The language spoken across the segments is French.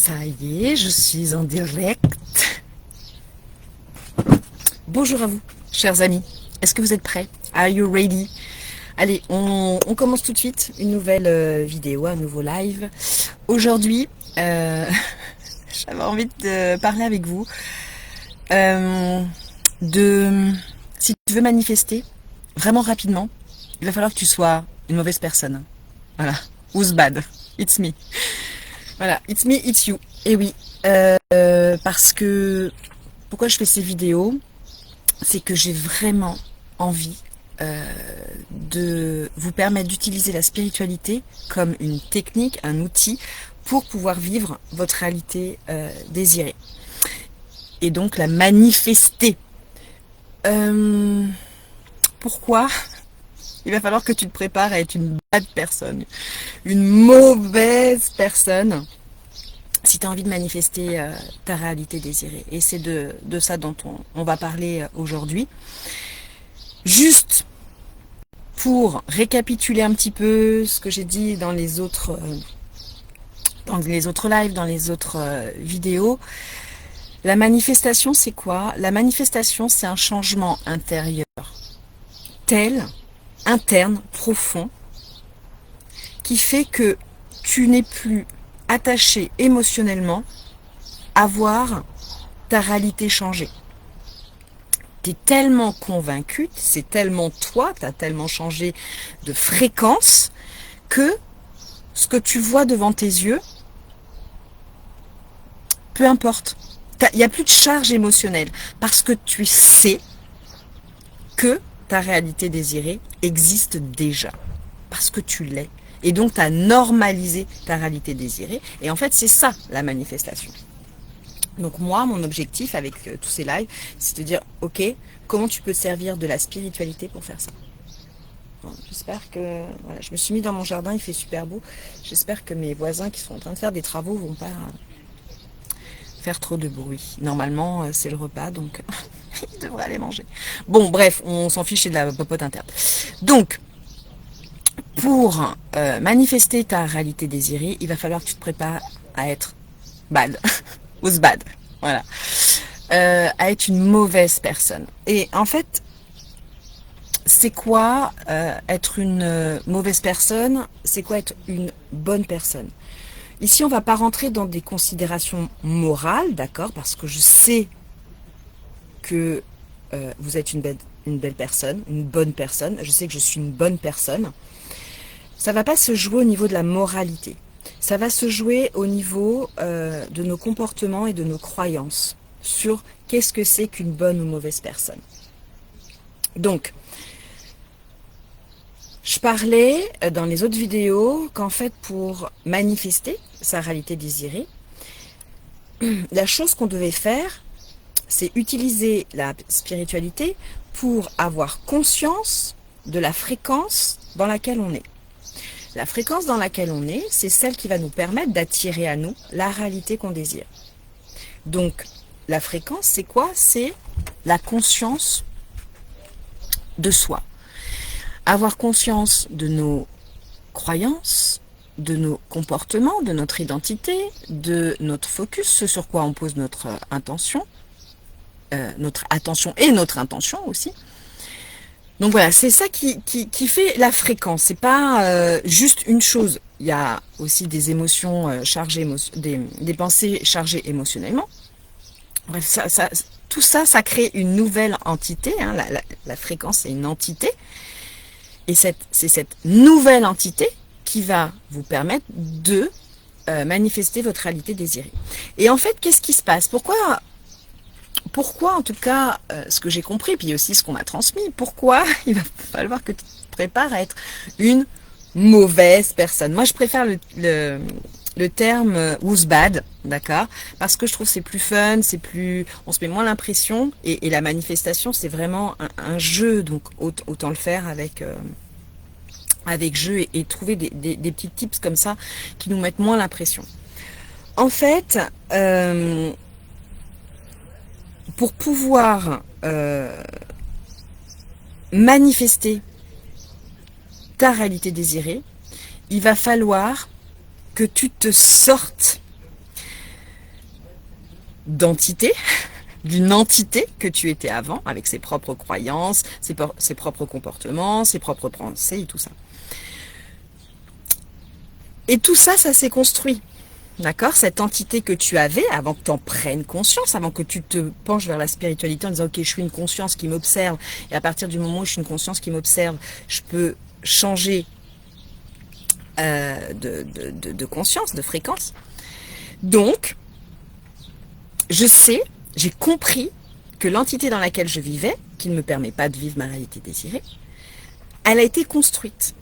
Ça y est, je suis en direct. Bonjour à vous, chers amis. Est-ce que vous êtes prêts? Are you ready? Allez, on commence tout de suite une nouvelle vidéo, un nouveau live. Aujourd'hui, j'avais envie de parler avec vous de... Si tu veux manifester, vraiment rapidement, il va falloir que tu sois une mauvaise personne. Voilà. Who's bad? It's me. Voilà, it's me, it's you. Et oui, parce que pourquoi je fais ces vidéos, c'est que j'ai vraiment envie de vous permettre d'utiliser la spiritualité comme une technique, un outil pour pouvoir vivre votre réalité désirée. Et donc la manifester. Pourquoi? Il va falloir que tu te prépares à être une bad personne, une mauvaise personne, si tu as envie de manifester ta réalité désirée. Et c'est de ça dont on va parler aujourd'hui. Juste pour récapituler un petit peu ce que j'ai dit dans les autres lives, dans les autres vidéos. La manifestation, c'est quoi? La manifestation, c'est un changement intérieur tel, interne, profond, qui fait que tu n'es plus attaché émotionnellement à voir ta réalité changer. Tu es tellement convaincu, c'est tellement toi, tu as tellement changé de fréquence que ce que tu vois devant tes yeux, peu importe. Il n'y a plus de charge émotionnelle parce que tu sais que ta réalité désirée existe déjà. Parce que tu l'es. Et donc, tu as normalisé ta réalité désirée. Et en fait, c'est ça, la manifestation. Donc moi, mon objectif avec tous ces lives, c'est de dire, ok, comment tu peux te servir de la spiritualité pour faire ça? Bon, j'espère que... Voilà, je me suis mis dans mon jardin, il fait super beau. J'espère que mes voisins qui sont en train de faire des travaux vont pas faire trop de bruit. Normalement, c'est le repas, donc ils devraient aller manger. Bon, bref, on s'en fiche, c'est de la popote interne. Donc, pour manifester ta réalité désirée, il va falloir que tu te prépares à être bad. Who's bad? Voilà. À être une mauvaise personne. Et en fait, c'est quoi être une mauvaise personne? C'est quoi être une bonne personne? Ici, on va pas rentrer dans des considérations morales, d'accord? Parce que je sais que vous êtes une belle personne, une bonne personne. Je sais que je suis une bonne personne. Ça va pas se jouer au niveau de la moralité. Ça va se jouer au niveau de nos comportements et de nos croyances sur qu'est-ce que c'est qu'une bonne ou mauvaise personne. Donc, je parlais dans les autres vidéos qu'en fait, pour manifester sa réalité désirée, la chose qu'on devait faire, c'est utiliser la spiritualité pour avoir conscience de la fréquence dans laquelle on est. La fréquence dans laquelle on est, c'est celle qui va nous permettre d'attirer à nous la réalité qu'on désire. Donc, la fréquence, c'est quoi? C'est la conscience de soi. Avoir conscience de nos croyances, de nos comportements, de notre identité, de notre focus, ce sur quoi on pose notre attention et notre intention aussi. Donc voilà, c'est ça qui fait la fréquence. C'est pas juste une chose. Il y a aussi des émotions chargées, des pensées chargées émotionnellement. Bref, tout ça, ça crée une nouvelle entité. Hein. La fréquence, c'est une entité. Et c'est cette nouvelle entité qui va vous permettre de manifester votre réalité désirée. Et en fait, qu'est-ce qui se passe? Pourquoi, en tout cas, ce que j'ai compris, puis aussi ce qu'on m'a transmis, pourquoi il va falloir que tu te prépares à être une mauvaise personne? Moi, je préfère le terme who's bad, d'accord? Parce que je trouve que c'est plus fun, on se met moins l'impression, et la manifestation, c'est vraiment un jeu, donc autant le faire avec jeu et trouver des petits tips comme ça qui nous mettent moins l'impression. En fait, pour pouvoir manifester ta réalité désirée, il va falloir que tu te sortes d'entité, d'une entité que tu étais avant, avec ses propres croyances, ses propres comportements, ses propres pensées et tout ça. Et tout ça, ça s'est construit. D'accord? Cette entité que tu avais, avant que tu en prennes conscience, avant que tu te penches vers la spiritualité en disant, ok, je suis une conscience qui m'observe, et à partir du moment où je suis une conscience qui m'observe, je peux changer de conscience, de fréquence. Donc, je sais, j'ai compris que l'entité dans laquelle je vivais, qui ne me permet pas de vivre ma réalité désirée, elle a été construite.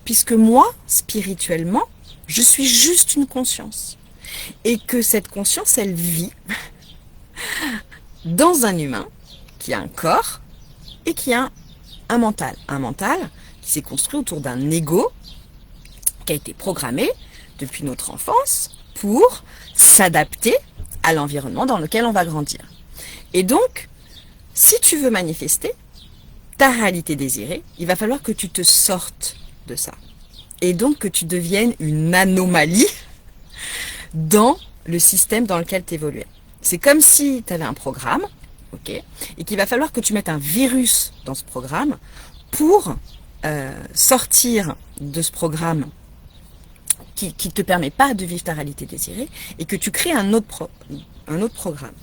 Puisque moi, spirituellement, je suis juste une conscience. Et que cette conscience, elle vit dans un humain qui a un corps et qui a un mental. Un mental qui s'est construit autour d'un ego qui a été programmé depuis notre enfance pour s'adapter à l'environnement dans lequel on va grandir. Et donc, si tu veux manifester ta réalité désirée, il va falloir que tu te sortes de ça. Et donc que tu deviennes une anomalie dans le système dans lequel tu évoluais. C'est comme si tu avais un programme, ok, et qu'il va falloir que tu mettes un virus dans ce programme pour sortir de ce programme qui ne te permet pas de vivre ta réalité désirée et que tu crées un autre programme.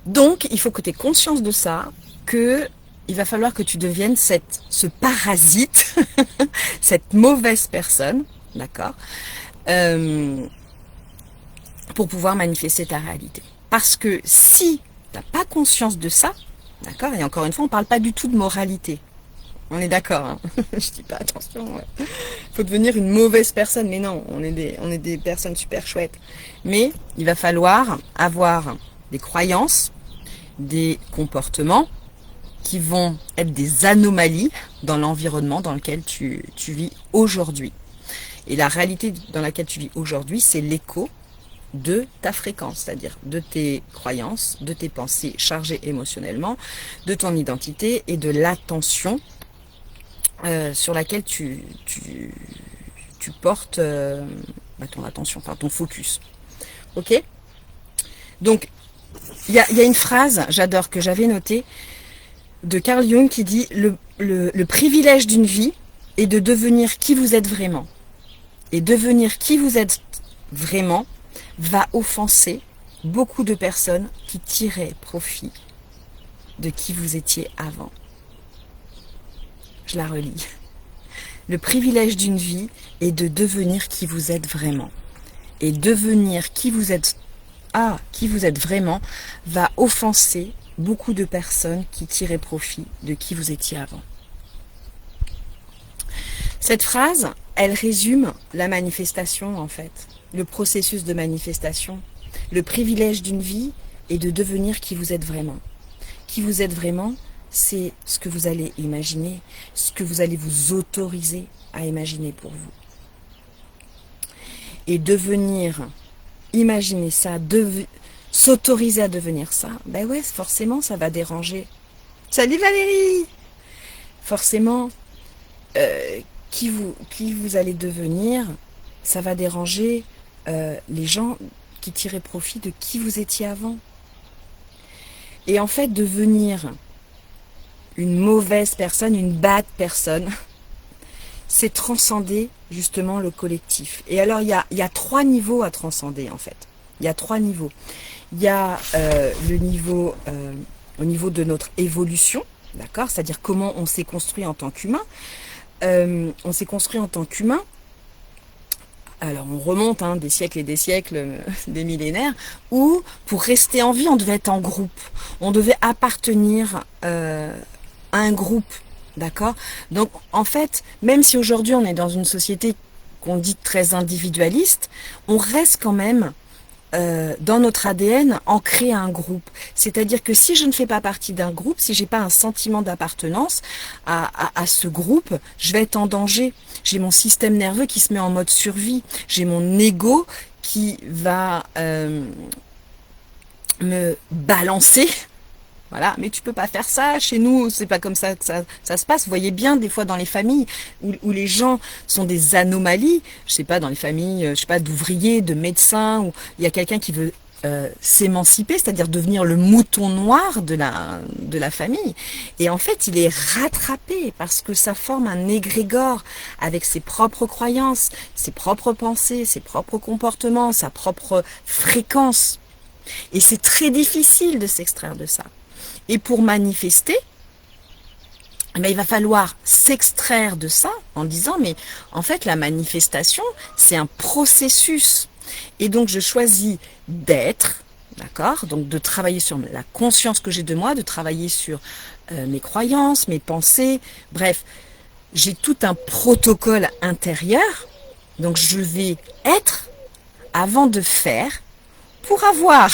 Donc, il faut que tu aies conscience de ça, que il va falloir que tu deviennes ce parasite, cette mauvaise personne, d'accord, pour pouvoir manifester ta réalité. Parce que si tu n'as pas conscience de ça, d'accord, et encore une fois, on ne parle pas du tout de moralité. On est d'accord, hein. Je dis pas attention, ouais. Faut devenir une mauvaise personne, mais non, on est des personnes super chouettes. Mais il va falloir avoir des croyances, des comportements qui vont être des anomalies dans l'environnement dans lequel tu vis aujourd'hui. Et la réalité dans laquelle tu vis aujourd'hui, c'est l'écho de ta fréquence, c'est-à-dire de tes croyances, de tes pensées chargées émotionnellement, de ton identité et de l'attention sur laquelle tu portes ton attention, enfin ton focus. Ok? Donc, il y a une phrase, j'adore, que j'avais notée, de Carl Jung qui dit le privilège d'une vie est de devenir qui vous êtes vraiment. Et devenir qui vous êtes vraiment va offenser beaucoup de personnes qui tiraient profit de qui vous étiez avant. Je la relis. Le privilège d'une vie est de devenir qui vous êtes vraiment. Et devenir qui vous êtes vraiment va offenser beaucoup de personnes qui tiraient profit de qui vous étiez avant. Cette phrase, elle résume la manifestation en fait, le processus de manifestation. Le privilège d'une vie est de devenir qui vous êtes vraiment. Qui vous êtes vraiment, c'est ce que vous allez imaginer, ce que vous allez vous autoriser à imaginer pour vous. Et devenir, imaginer ça, s'autoriser à devenir ça, ben ouais, forcément, ça va déranger. Salut Valérie! Forcément, qui vous allez devenir, ça va déranger les gens qui tiraient profit de qui vous étiez avant. Et en fait, devenir une mauvaise personne, une bad personne, c'est transcender justement le collectif. Et alors, il y a 3 niveaux à transcender en fait. Il y a 3 niveaux. Il y a le niveau au niveau de notre évolution, d'accord, c'est-à-dire comment on s'est construit en tant qu'humain. On s'est construit en tant qu'humain. Alors on remonte des siècles et des siècles, des millénaires, où pour rester en vie, on devait être en groupe. On devait appartenir à un groupe, d'accord. Donc en fait, même si aujourd'hui on est dans une société qu'on dit très individualiste, on reste quand même dans notre ADN ancré à un groupe. C'est-à-dire que si je ne fais pas partie d'un groupe, si j'ai pas un sentiment d'appartenance à ce groupe, je vais être en danger. J'ai mon système nerveux qui se met en mode survie. J'ai mon ego qui va me balancer. Voilà, mais tu peux pas faire ça. Chez nous, c'est pas comme ça que ça se passe. Vous voyez bien des fois dans les familles où les gens sont des anomalies. Je sais pas, dans les familles, je sais pas, d'ouvriers, de médecins, où il y a quelqu'un qui veut s'émanciper, c'est-à-dire devenir le mouton noir de la famille. Et en fait, il est rattrapé parce que ça forme un égrégore avec ses propres croyances, ses propres pensées, ses propres comportements, sa propre fréquence. Et c'est très difficile de s'extraire de ça. Et pour manifester, eh bien, il va falloir s'extraire de ça en disant, mais en fait, la manifestation, c'est un processus. Et donc, je choisis d'être, d'accord? Donc, de travailler sur la conscience que j'ai de moi, de travailler sur mes croyances, mes pensées. Bref, j'ai tout un protocole intérieur. Donc, je vais être avant de faire pour avoir.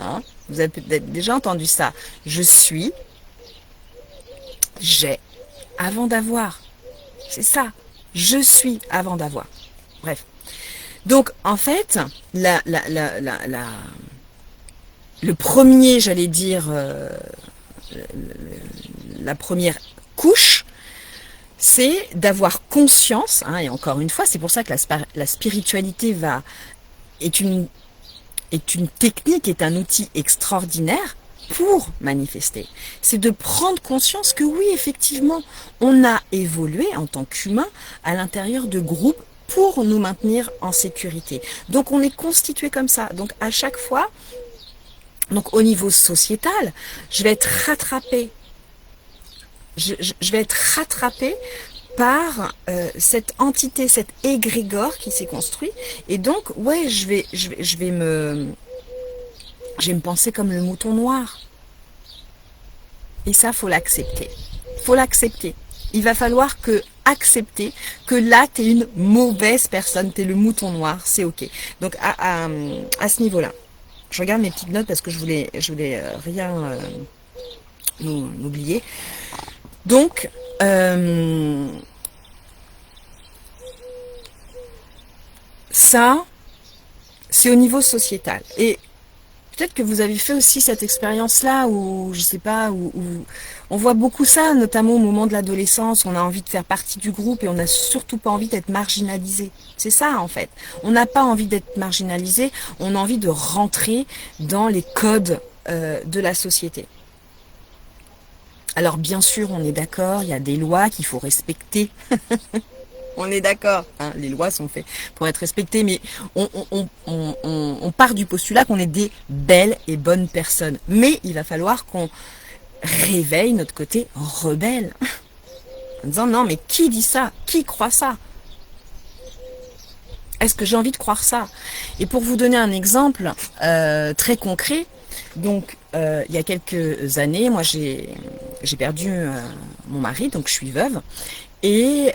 Hein? Vous avez peut-être déjà entendu ça. Je suis, j'ai, avant d'avoir. C'est ça. Je suis avant d'avoir. Bref. Donc, en fait, le premier, j'allais dire, la première couche, c'est d'avoir conscience, hein, et encore une fois, c'est pour ça que la spiritualité est une technique, est un outil extraordinaire pour manifester. C'est de prendre conscience que oui, effectivement, on a évolué en tant qu'humain à l'intérieur de groupes pour nous maintenir en sécurité. Donc on est constitué comme ça. Donc à chaque fois, donc au niveau sociétal, je vais être rattrapé. Je vais être rattrapé par cette entité, cet égrégore qui s'est construit. Et donc, ouais, je vais me penser comme le mouton noir. Et ça, faut l'accepter. Faut l'accepter. Il va falloir accepter que là, tu es une mauvaise personne, tu es le mouton noir, c'est ok. Donc, à ce niveau-là, je regarde mes petites notes parce que je voulais rien oublier. Donc, ça, c'est au niveau sociétal. Et peut-être que vous avez fait aussi cette expérience-là où, je sais pas, où on voit beaucoup ça, notamment au moment de l'adolescence, on a envie de faire partie du groupe et on n'a surtout pas envie d'être marginalisé. C'est ça, en fait. On n'a pas envie d'être marginalisé, on a envie de rentrer dans les codes de la société. Alors, bien sûr, on est d'accord, il y a des lois qu'il faut respecter. On est d'accord, hein, les lois sont faites pour être respectées, mais on part du postulat qu'on est des belles et bonnes personnes. Mais il va falloir qu'on réveille notre côté rebelle. En disant, non, mais qui dit ça? Qui croit ça? Est-ce que j'ai envie de croire ça? Et pour vous donner un exemple très concret, donc il y a quelques années, moi j'ai perdu mon mari, donc je suis veuve. Et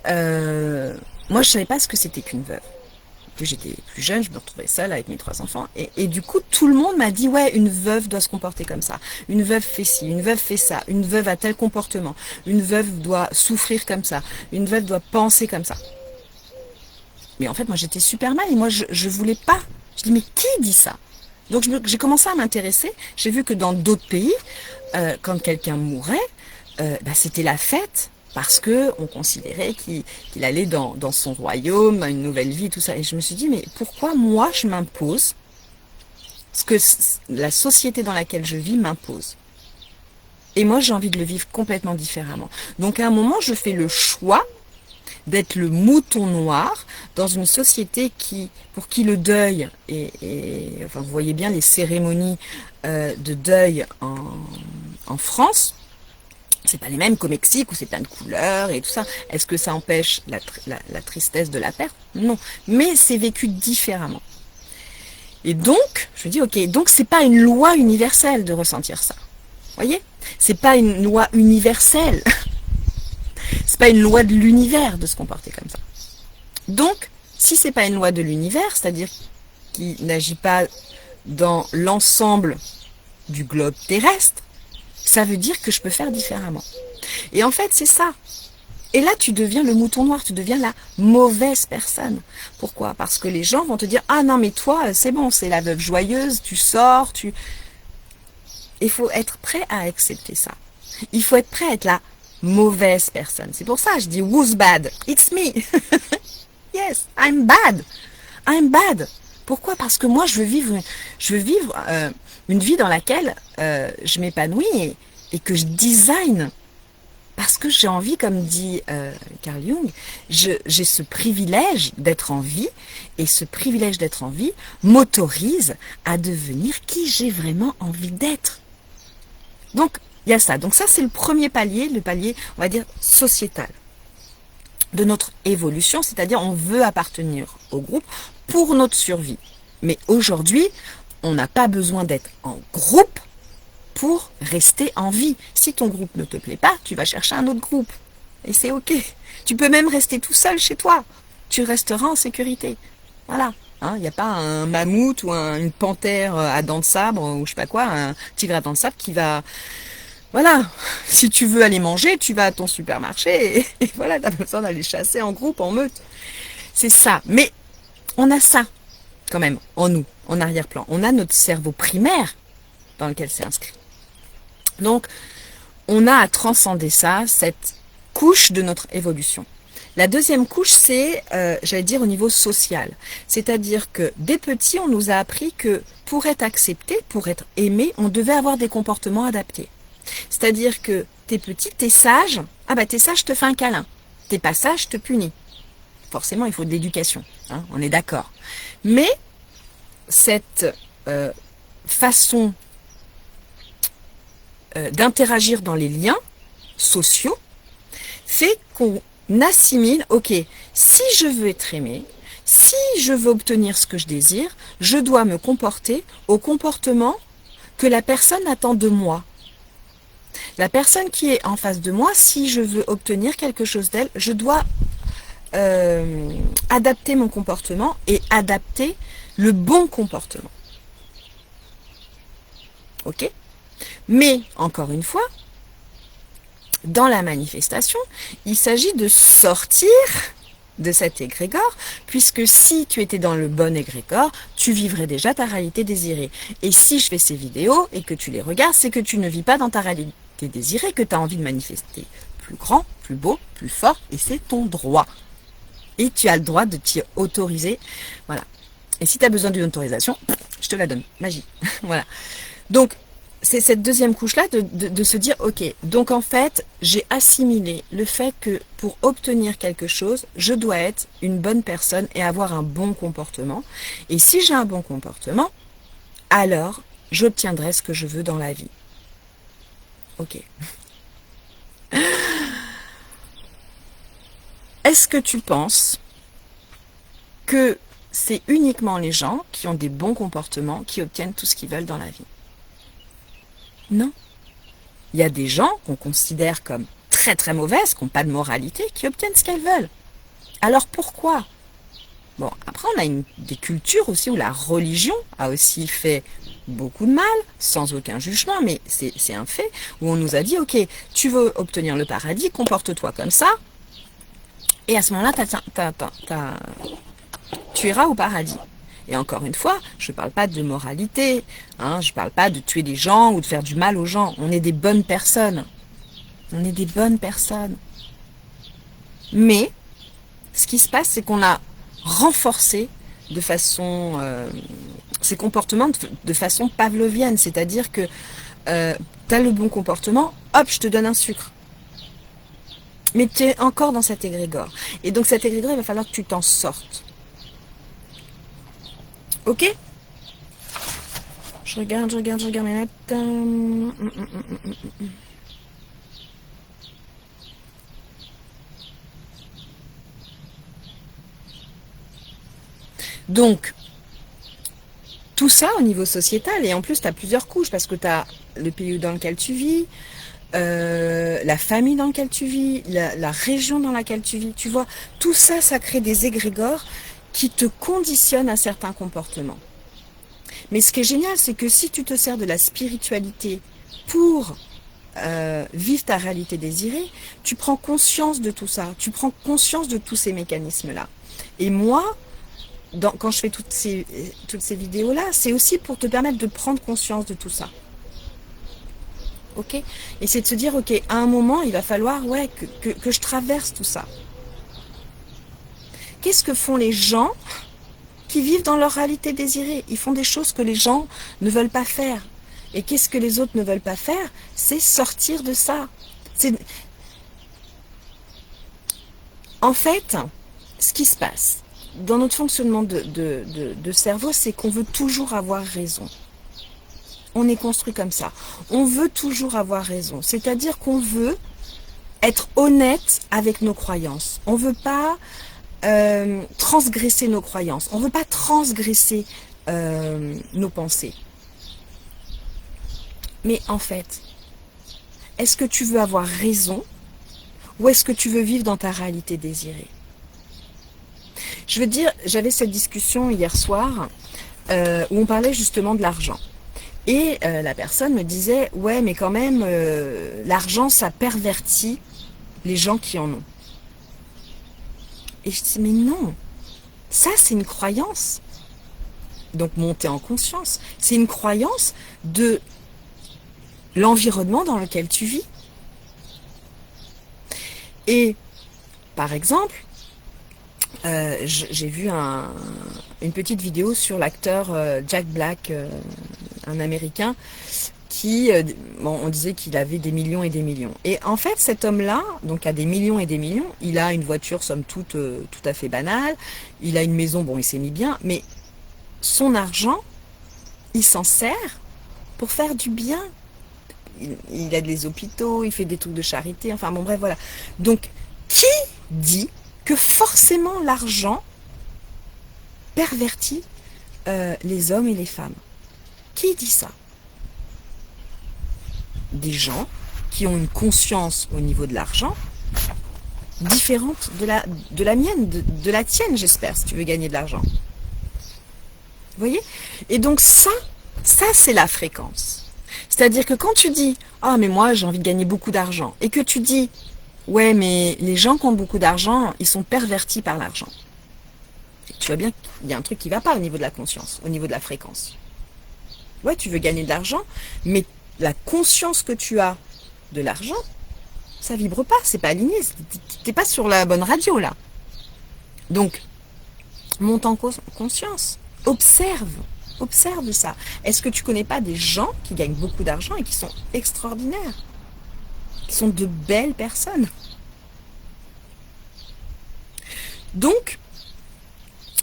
moi, je savais pas ce que c'était qu'une veuve. Plus j'étais plus jeune, je me retrouvais seule avec mes 3 enfants. Et du coup, tout le monde m'a dit, ouais, une veuve doit se comporter comme ça. Une veuve fait ci, une veuve fait ça. Une veuve a tel comportement. Une veuve doit souffrir comme ça. Une veuve doit penser comme ça. Mais en fait, moi, j'étais super mal et moi, je voulais pas. Je dis, mais qui dit ça? Donc, j'ai commencé à m'intéresser. J'ai vu que dans d'autres pays, quand quelqu'un mourait, c'était la fête. Parce que on considérait qu'il allait dans son royaume, une nouvelle vie, tout ça. Et je me suis dit, mais pourquoi moi je m'impose ce que la société dans laquelle je vis m'impose? Et moi j'ai envie de le vivre complètement différemment. Donc à un moment, je fais le choix d'être le mouton noir dans une société pour qui le deuil, enfin, vous voyez bien les cérémonies de deuil en France, c'est pas les mêmes qu'au Mexique où c'est plein de couleurs et tout ça. Est-ce que ça empêche la tristesse de la perte? Non. Mais c'est vécu différemment. Et donc, je me dis, ok, donc c'est pas une loi universelle de ressentir ça. Vous voyez? C'est pas une loi universelle. C'est pas une loi de l'univers de se comporter comme ça. Donc, si c'est pas une loi de l'univers, c'est-à-dire qui n'agit pas dans l'ensemble du globe terrestre, ça veut dire que je peux faire différemment. Et en fait, c'est ça. Et là, tu deviens le mouton noir, tu deviens la mauvaise personne. Pourquoi? Parce que les gens vont te dire, ah non, mais toi, c'est bon, c'est la veuve joyeuse, tu sors, Il faut être prêt à accepter ça. Il faut être prêt à être la mauvaise personne. C'est pour ça que je dis, who's bad? It's me. Yes, I'm bad. I'm bad. Pourquoi? Parce que moi, je veux vivre une vie dans laquelle je m'épanouis et que je design. Parce que j'ai envie, comme dit Carl Jung, j'ai ce privilège d'être en vie, et ce privilège d'être en vie m'autorise à devenir qui j'ai vraiment envie d'être. Donc, il y a ça. Donc ça, c'est le premier palier, le palier, on va dire, sociétal de notre évolution, c'est-à-dire on veut appartenir au groupe pour notre survie. Mais aujourd'hui, on n'a pas besoin d'être en groupe pour rester en vie. Si ton groupe ne te plaît pas, tu vas chercher un autre groupe. Et c'est ok. Tu peux même rester tout seul chez toi. Tu resteras en sécurité. Voilà. Il n'y a pas un mammouth ou une panthère à dents de sabre ou je sais pas quoi, un tigre à dents de sabre qui va... Voilà. Si tu veux aller manger, tu vas à ton supermarché et voilà, tu as besoin d'aller chasser en groupe, en meute. C'est ça. Mais on a ça quand même en nous, en arrière-plan. On a notre cerveau primaire dans lequel c'est inscrit. Donc, on a à transcender ça, cette couche de notre évolution. La deuxième couche, c'est, j'allais dire, au niveau social. C'est-à-dire que dès petit, on nous a appris que pour être accepté, pour être aimé, on devait avoir des comportements adaptés. C'est-à-dire que t'es petit, t'es sage, ah bah t'es sage, je te fais un câlin. T'es pas sage, je te punis. Forcément, il faut de l'éducation, hein, on est d'accord. Mais cette façon d'interagir dans les liens sociaux fait qu'on assimile, ok, si je veux être aimé, si je veux obtenir ce que je désire, je dois me comporter au comportement que la personne attend de moi. La personne qui est en face de moi, si je veux obtenir quelque chose d'elle, je dois adapter mon comportement et adapter le bon comportement. Ok ? Mais, encore une fois, dans la manifestation, il s'agit de sortir de cet égrégore, puisque si tu étais dans le bon égrégore, tu vivrais déjà ta réalité désirée. Et si je fais ces vidéos et que tu les regardes, c'est que tu ne vis pas dans ta réalité désirée, que tu as envie de manifester plus grand, plus beau, plus fort, et c'est ton droit. Et tu as le droit de t'y autoriser. Voilà. Et si tu as besoin d'une autorisation, je te la donne. Magie. Voilà. Donc, c'est cette deuxième couche-là de se dire, ok, donc en fait, j'ai assimilé le fait que pour obtenir quelque chose, je dois être une bonne personne et avoir un bon comportement. Et si j'ai un bon comportement, alors j'obtiendrai ce que je veux dans la vie. Ok. Est-ce que tu penses que c'est uniquement les gens qui ont des bons comportements qui obtiennent tout ce qu'ils veulent dans la vie? Non. Il y a des gens qu'on considère comme très très mauvaises, qui n'ont pas de moralité, qui obtiennent ce qu'elles veulent. Alors pourquoi? Bon, après on a des cultures aussi où la religion a aussi fait beaucoup de mal, sans aucun jugement, mais c'est un fait, où on nous a dit, ok, tu veux obtenir le paradis, comporte-toi comme ça, et à ce moment-là, tu iras au paradis. Et encore une fois, je ne parle pas de moralité, hein, je ne parle pas de tuer des gens ou de faire du mal aux gens. On est des bonnes personnes. On est des bonnes personnes. Mais, ce qui se passe, c'est qu'on a renforcé de façon, ces comportements de façon pavlovienne. C'est-à-dire que tu as le bon comportement, hop, je te donne un sucre. Mais tu es encore dans cet égrégore. Et donc cet égrégore, il va falloir que tu t'en sortes. Ok? Je regarde mes notes. Donc, tout ça au niveau sociétal, et en plus tu as plusieurs couches, parce que tu as le pays dans lequel tu vis, la famille dans laquelle tu vis, la région dans laquelle tu vis, tu vois, tout ça, ça crée des égrégores qui te conditionnent à certains comportements. Mais ce qui est génial, c'est que si tu te sers de la spiritualité pour vivre ta réalité désirée, tu prends conscience de tout ça, tu prends conscience de tous ces mécanismes-là. Et moi, quand je fais toutes ces vidéos-là, c'est aussi pour te permettre de prendre conscience de tout ça. Ok? Et c'est de se dire, ok, à un moment, il va falloir que je traverse tout ça. Qu'est-ce que font les gens qui vivent dans leur réalité désirée. Ils font des choses que les gens ne veulent pas faire. Et qu'est-ce que les autres ne veulent pas faire? C'est sortir de ça. En fait, ce qui se passe dans notre fonctionnement de cerveau, c'est qu'on veut toujours avoir raison. On est construit comme ça. On veut toujours avoir raison. C'est-à-dire qu'on veut être honnête avec nos croyances. On ne veut pas transgresser nos croyances. On ne veut pas transgresser nos pensées. Mais en fait, est-ce que tu veux avoir raison ou est-ce que tu veux vivre dans ta réalité désirée? Je veux dire, j'avais cette discussion hier soir où on parlait justement de l'argent. Et la personne me disait, ouais, mais quand même, l'argent, ça pervertit les gens qui en ont. Et je dis, mais non, ça c'est une croyance. Donc monter en conscience, c'est une croyance de l'environnement dans lequel tu vis. Et par exemple, j'ai vu une petite vidéo sur l'acteur Jack Black, un Américain, qui, on disait qu'il avait des millions et des millions. Et en fait, cet homme-là, donc a des millions et des millions, il a une voiture, somme toute, tout à fait banale, il a une maison, bon, il s'est mis bien, mais son argent, il s'en sert pour faire du bien. Il aide les hôpitaux, il fait des trucs de charité, enfin bon bref, voilà. Donc, qui dit que forcément l'argent pervertit les hommes et les femmes? Qui dit ça? Des gens qui ont une conscience au niveau de l'argent différente de la mienne, de la tienne, j'espère, si tu veux gagner de l'argent. Vous voyez? Et donc ça c'est la fréquence. C'est-à-dire que quand tu dis « Ah, mais moi, j'ai envie de gagner beaucoup d'argent » et que tu dis « Ouais, mais les gens qui ont beaucoup d'argent, ils sont pervertis par l'argent. » Tu vois bien qu'il y a un truc qui ne va pas au niveau de la conscience, au niveau de la fréquence. Ouais, tu veux gagner de l'argent, mais la conscience que tu as de l'argent, ça vibre pas, c'est pas aligné, t'es pas sur la bonne radio, là. Donc, monte en conscience, observe ça. Est-ce que tu connais pas des gens qui gagnent beaucoup d'argent et qui sont extraordinaires, qui sont de belles personnes? Donc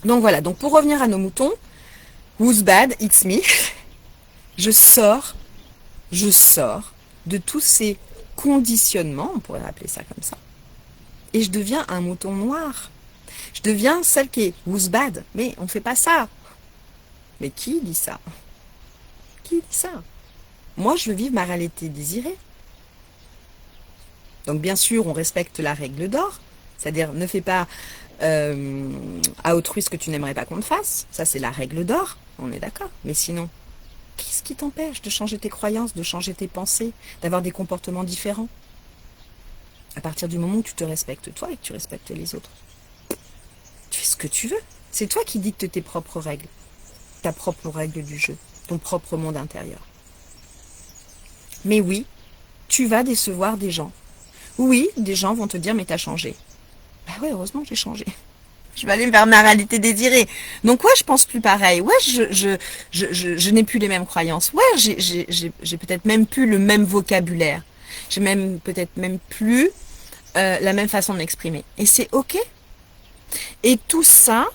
voilà, donc pour revenir à nos moutons, who's bad, it's me. Je sors de tous ces conditionnements, on pourrait appeler ça comme ça, et je deviens un mouton noir. Je deviens celle qui est who's bad, mais on fait pas ça. Mais qui dit ça? Qui dit ça? Moi, je veux vivre ma réalité désirée. Donc, bien sûr, on respecte la règle d'or, c'est-à-dire ne fais pas à autrui ce que tu n'aimerais pas qu'on te fasse. Ça, c'est la règle d'or, on est d'accord. Mais sinon, qu'est-ce qui t'empêche de changer tes croyances, de changer tes pensées, d'avoir des comportements différents? À partir du moment où tu te respectes toi et que tu respectes les autres. Tu fais ce que tu veux. C'est toi qui dictes tes propres règles. Ta propre règle du jeu, ton propre monde intérieur. Mais oui, tu vas décevoir des gens. Oui, des gens vont te dire, mais t'as changé. Bah ouais, heureusement que j'ai changé. Je vais aller vers ma réalité désirée. Donc ouais, je pense plus pareil. Ouais, je n'ai plus les mêmes croyances. Ouais, j'ai peut-être même plus le même vocabulaire. J'ai même peut-être même plus la même façon de m'exprimer. Et c'est ok. Et tout ça,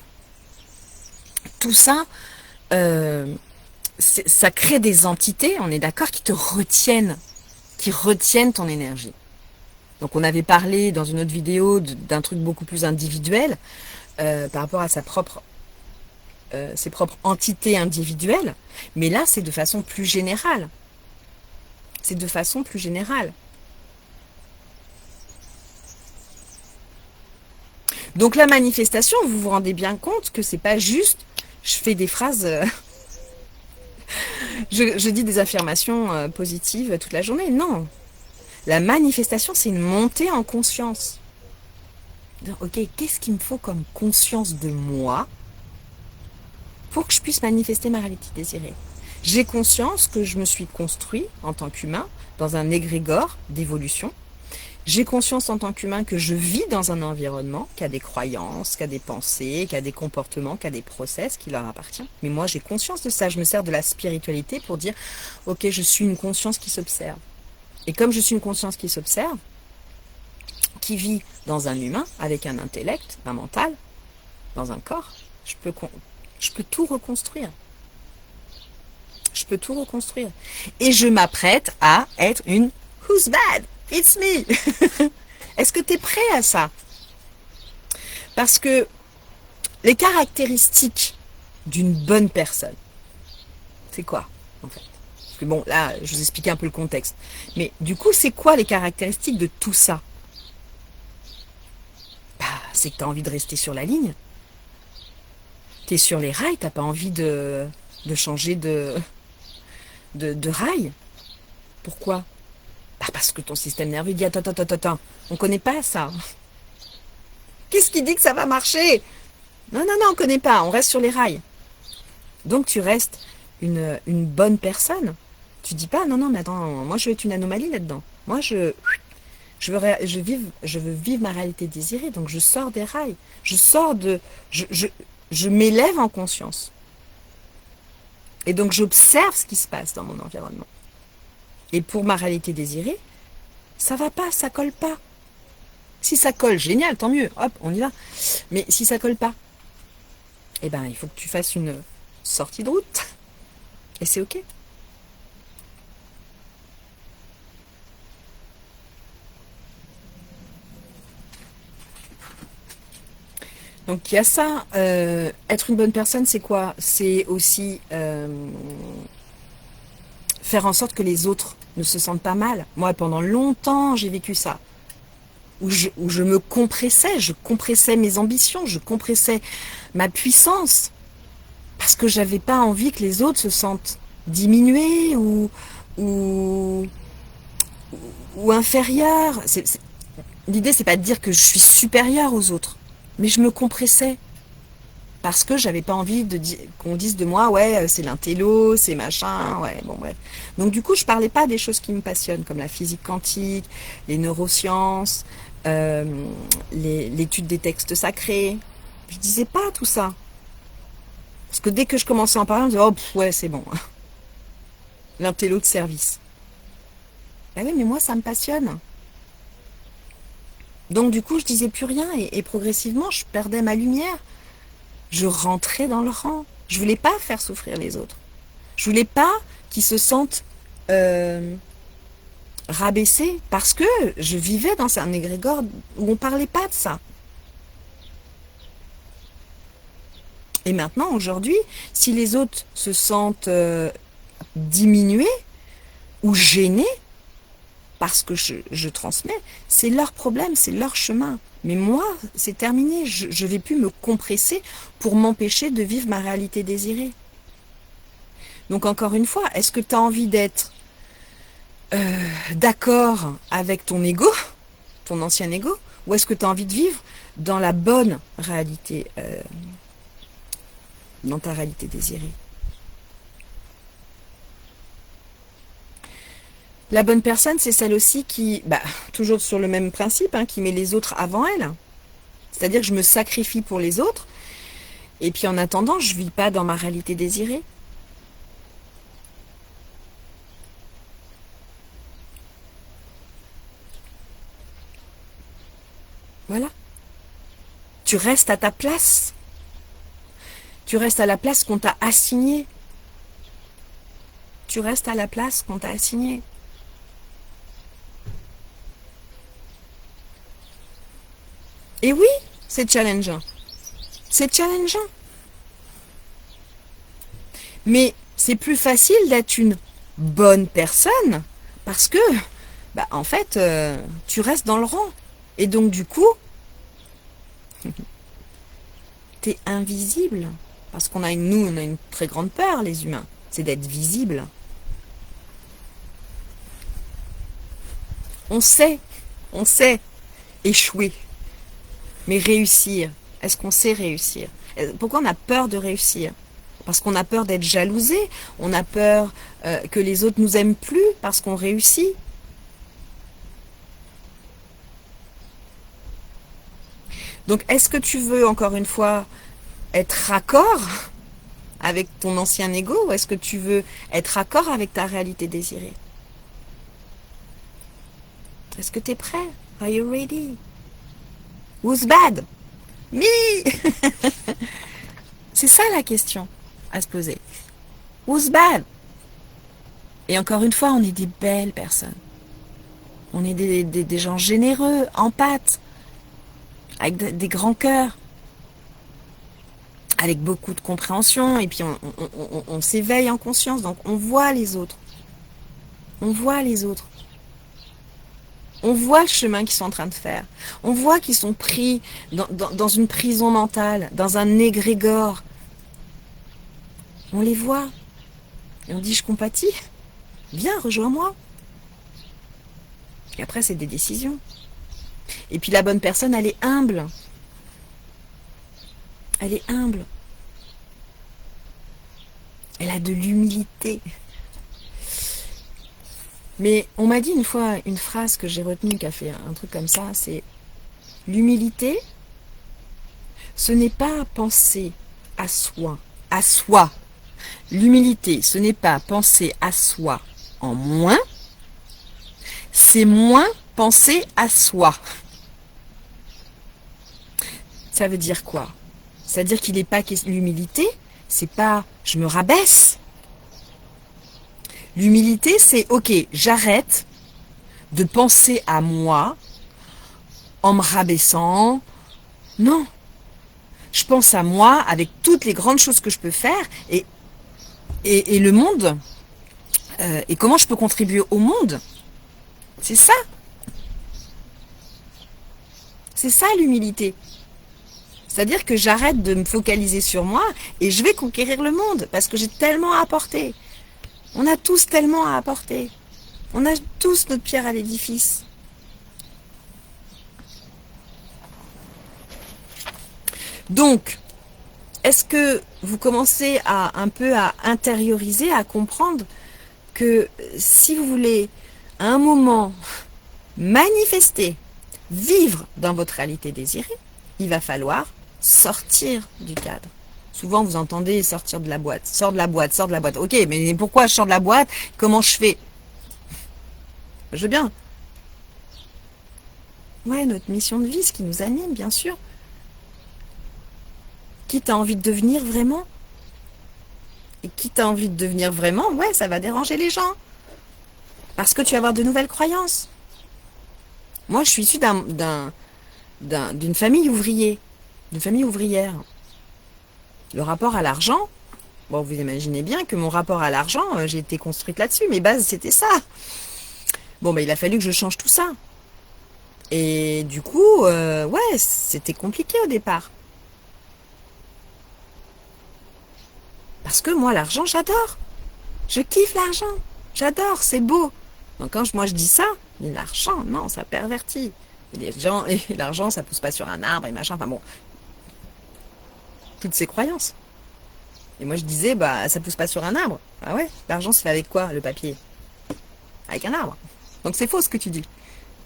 ça crée des entités, on est d'accord, qui retiennent ton énergie. Donc on avait parlé dans une autre vidéo d'un truc beaucoup plus individuel par rapport à ses propres entités individuelles, mais là c'est de façon plus générale. C'est de façon plus générale. Donc la manifestation, vous vous rendez bien compte que c'est pas juste je fais des phrases, je dis des affirmations positives toute la journée. Non. La manifestation, c'est une montée en conscience. Donc, ok, qu'est-ce qu'il me faut comme conscience de moi pour que je puisse manifester ma réalité désirée? J'ai conscience que je me suis construit en tant qu'humain dans un égrégore d'évolution. J'ai conscience en tant qu'humain que je vis dans un environnement qui a des croyances, qui a des pensées, qui a des comportements, qui a des process qui leur appartiennent. Mais moi, j'ai conscience de ça. Je me sers de la spiritualité pour dire, ok, je suis une conscience qui s'observe. Et comme je suis une conscience qui s'observe, qui vit dans un humain, avec un intellect, un mental, dans un corps, je peux tout reconstruire. Je peux tout reconstruire. Et je m'apprête à être une Who's bad? It's me. Est-ce que tu es prêt à ça? Parce que les caractéristiques d'une bonne personne, c'est quoi en fait? Parce que bon, là, je vous expliquais un peu le contexte. Mais du coup, c'est quoi les caractéristiques de tout ça? Bah, c'est que tu as envie de rester sur la ligne. Tu es sur les rails, tu n'as pas envie de changer de rail. Pourquoi? Bah, parce que ton système nerveux dit attends, on connaît pas ça. Qu'est-ce qui dit que ça va marcher? Non, on connaît pas, on reste sur les rails. Donc tu restes une bonne personne. Tu dis pas non, mais attends, moi je veux être une anomalie là-dedans. Moi je veux vivre ma réalité désirée, donc je sors des rails. Je m'élève en conscience. Et donc j'observe ce qui se passe dans mon environnement. Et pour ma réalité désirée, ça va pas, ça colle pas. Si ça colle, génial, tant mieux, hop, on y va. Mais si ça colle pas, eh ben il faut que tu fasses une sortie de route. Et c'est ok. Donc il y a ça. Être une bonne personne, c'est quoi? C'est aussi faire en sorte que les autres ne se sentent pas mal. Moi, pendant longtemps, j'ai vécu ça. Où je me compressais, je compressais mes ambitions, je compressais ma puissance. Parce que j'avais pas envie que les autres se sentent diminués ou, ou inférieurs. L'idée, c'est pas de dire que je suis supérieure aux autres. Mais je me compressais. Parce que j'avais pas envie qu'on dise de moi, ouais, c'est l'intello, c'est machin, ouais, bon, bref. Donc du coup, je parlais pas des choses qui me passionnent, comme la physique quantique, les neurosciences, l'étude des textes sacrés. Je disais pas tout ça. Parce que dès que je commençais à en parler, on me disait, oh, ouais, c'est bon. L'intello de service. Ben oui, mais moi, ça me passionne. Donc du coup, je disais plus rien et progressivement, je perdais ma lumière. Je rentrais dans le rang. Je voulais pas faire souffrir les autres. Je voulais pas qu'ils se sentent rabaissés parce que je vivais dans un égrégore où on parlait pas de ça. Et maintenant, aujourd'hui, si les autres se sentent diminués ou gênés parce que je transmets, c'est leur problème, c'est leur chemin. Mais moi, c'est terminé. Je vais plus me compresser pour m'empêcher de vivre ma réalité désirée. Donc encore une fois, est-ce que tu as envie d'être d'accord avec ton ego, ton ancien ego, ou est-ce que tu as envie de vivre dans la bonne réalité, dans ta réalité désirée? La bonne personne, c'est celle aussi qui, toujours sur le même principe, qui met les autres avant elle. C'est-à-dire que je me sacrifie pour les autres, et puis en attendant, je ne vis pas dans ma réalité désirée. Voilà. Tu restes à ta place. Tu restes à la place qu'on t'a assignée. Tu restes à la place qu'on t'a assignée. Et oui, c'est challengeant. C'est challengeant. Mais c'est plus facile d'être une bonne personne parce que, en fait, tu restes dans le rang. Et donc, du coup, t'es invisible. Parce qu'on a on a une très grande peur, les humains. C'est d'être visible. On sait échouer. Mais réussir, est-ce qu'on sait réussir? Pourquoi on a peur de réussir? Parce qu'on a peur d'être jalousé, on a peur que les autres nous aiment plus parce qu'on réussit. Donc, est-ce que tu veux, encore une fois, être raccord avec ton ancien ego ou est-ce que tu veux être raccord avec ta réalité désirée? Est-ce que tu es prêt? Are you ready? Who's bad? Me! C'est ça la question à se poser. Who's bad? Et encore une fois, on est des belles personnes. On est des gens généreux, empathes, avec des grands cœurs, avec beaucoup de compréhension, et puis on s'éveille en conscience, donc on voit les autres. On voit les autres. On voit le chemin qu'ils sont en train de faire. On voit qu'ils sont pris dans une prison mentale, dans un égrégore. On les voit. Et on dit, je compatis. Viens, rejoins-moi. Et après, c'est des décisions. Et puis la bonne personne, elle est humble. Elle est humble. Elle a de l'humilité. Mais on m'a dit une fois une phrase que j'ai retenue qui a fait un truc comme ça, c'est l'humilité, ce n'est pas penser à soi, à soi. L'humilité, ce n'est pas penser à soi en moins, c'est moins penser à soi. Ça veut dire quoi? C'est-à-dire qu'il n'est pas l'humilité, c'est pas je me rabaisse. L'humilité, c'est ok, j'arrête de penser à moi en me rabaissant. Non. Je pense à moi avec toutes les grandes choses que je peux faire et le monde et comment je peux contribuer au monde. C'est ça. C'est ça l'humilité. C'est-à-dire que j'arrête de me focaliser sur moi et je vais conquérir le monde parce que j'ai tellement à apporter. On a tous tellement à apporter. On a tous notre pierre à l'édifice. Donc, est-ce que vous commencez un peu à intérioriser, à comprendre que si vous voulez, à un moment, manifester, vivre dans votre réalité désirée, il va falloir sortir du cadre. Souvent, vous entendez sortir de la boîte. Sors de la boîte, sors de la boîte. Ok, mais pourquoi je sors de la boîte? Comment je fais? Je veux bien. Ouais, notre mission de vie, ce qui nous anime, bien sûr. Qui t'as envie de devenir vraiment? Et qui t'as envie de devenir vraiment? Ouais, ça va déranger les gens. Parce que tu vas avoir de nouvelles croyances. Moi, je suis issue d'une famille ouvrière. D'une famille ouvrière. Le rapport à l'argent, bon, vous imaginez bien que mon rapport à l'argent, j'ai été construite là-dessus. Mes bases, c'était ça. Bon, il a fallu que je change tout ça. Et du coup, ouais, c'était compliqué au départ. Parce que moi, l'argent, j'adore. Je kiffe l'argent. J'adore, c'est beau. Donc quand moi je dis ça, l'argent, non, ça pervertit. Les gens, et l'argent, ça pousse pas sur un arbre et machin. Enfin bon, toutes ces croyances. Et moi je disais, ça pousse pas sur un arbre. Ah ouais, l'argent se fait avec quoi, le papier? Avec un arbre. Donc c'est faux ce que tu dis.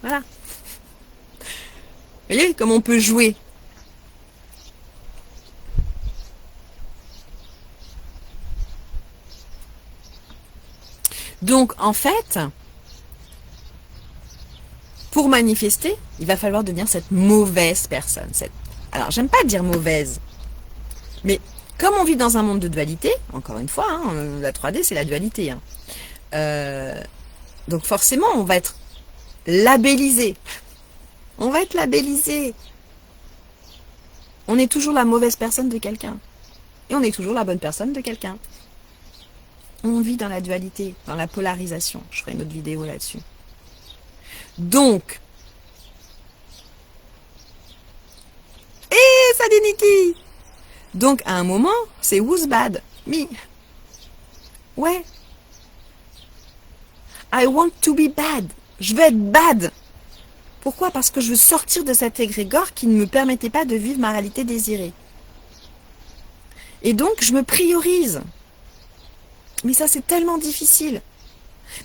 Voilà. Vous voyez comme on peut jouer. Donc en fait, pour manifester, il va falloir devenir cette mauvaise personne. Alors j'aime pas dire mauvaise, mais comme on vit dans un monde de dualité, encore une fois, la 3D c'est la dualité. Donc forcément on va être labellisé. On va être labellisé. On est toujours la mauvaise personne de quelqu'un. Et on est toujours la bonne personne de quelqu'un. On vit dans la dualité, dans la polarisation. Je ferai une autre vidéo là-dessus. Donc, salut Niki! Donc, à un moment, c'est who's bad? Me. Ouais. I want to be bad. Je veux être bad. Pourquoi? Parce que je veux sortir de cet égrégore qui ne me permettait pas de vivre ma réalité désirée. Et donc, je me priorise. Mais ça, c'est tellement difficile.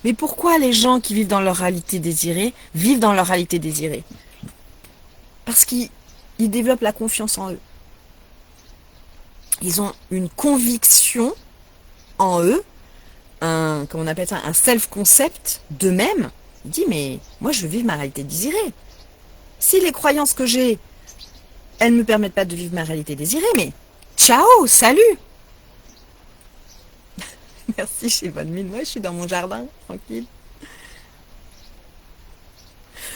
Mais pourquoi les gens qui vivent dans leur réalité désirée vivent dans leur réalité désirée? Parce qu'ils ils développent la confiance en eux. Ils ont une conviction en eux, comment on appelle ça, un self-concept d'eux-mêmes. Ils disent, mais moi, je veux vivre ma réalité désirée. Si les croyances que j'ai, elles ne me permettent pas de vivre ma réalité désirée, mais ciao, salut. Merci, chez Bonne Mine. Moi, je suis dans mon jardin, tranquille.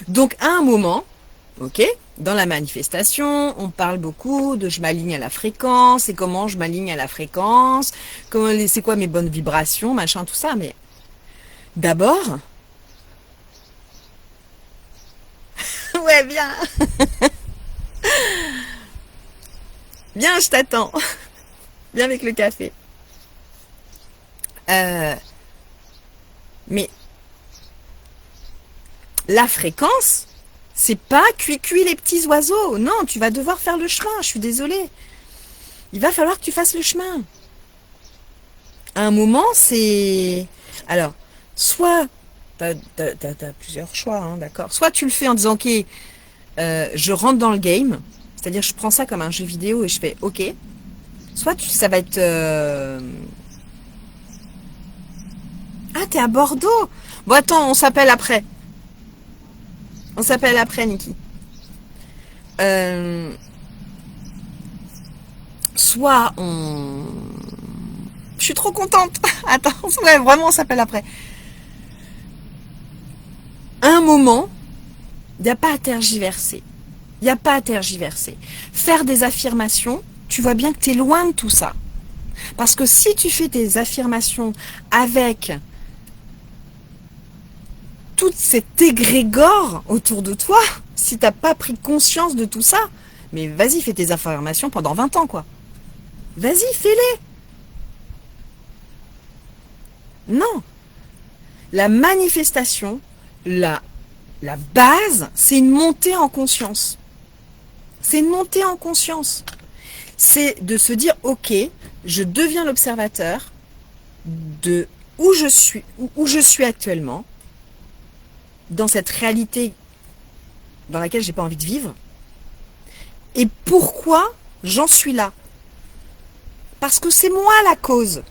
Donc, à un moment, ok, dans la manifestation, on parle beaucoup de je m'aligne à la fréquence et comment je m'aligne à la fréquence, c'est quoi mes bonnes vibrations, machin, tout ça. Mais d'abord, ouais, bien, bien, je t'attends. Viens avec le café. Mais la fréquence, c'est pas cuit les petits oiseaux. Non, tu vas devoir faire le chemin, je suis désolée. Il va falloir que tu fasses le chemin. À un moment, c'est... Alors, soit... T'as plusieurs choix, hein, d'accord. Soit tu le fais en disant, ok, je rentre dans le game. C'est-à-dire, je prends ça comme un jeu vidéo et je fais, ok. Soit ça va être... Ah, t'es à Bordeaux. Bon, attends, on s'appelle après. On s'appelle après, Niki. Soit on... Je suis trop contente. Attends, ouais, vraiment, on s'appelle après. À un moment, il n'y a pas à tergiverser. Il n'y a pas à tergiverser. Faire des affirmations, tu vois bien que tu es loin de tout ça. Parce que si tu fais tes affirmations avec toute cette égrégore autour de toi, si tu n'as pas pris conscience de tout ça, mais vas-y, fais tes affirmations pendant 20 ans, quoi. Vas-y, fais-les. Non. La manifestation, la base, c'est une montée en conscience. C'est une montée en conscience. C'est de se dire, ok, je deviens l'observateur de où je suis actuellement, dans cette réalité dans laquelle j'ai pas envie de vivre, et pourquoi j'en suis là. Parce que c'est moi la cause.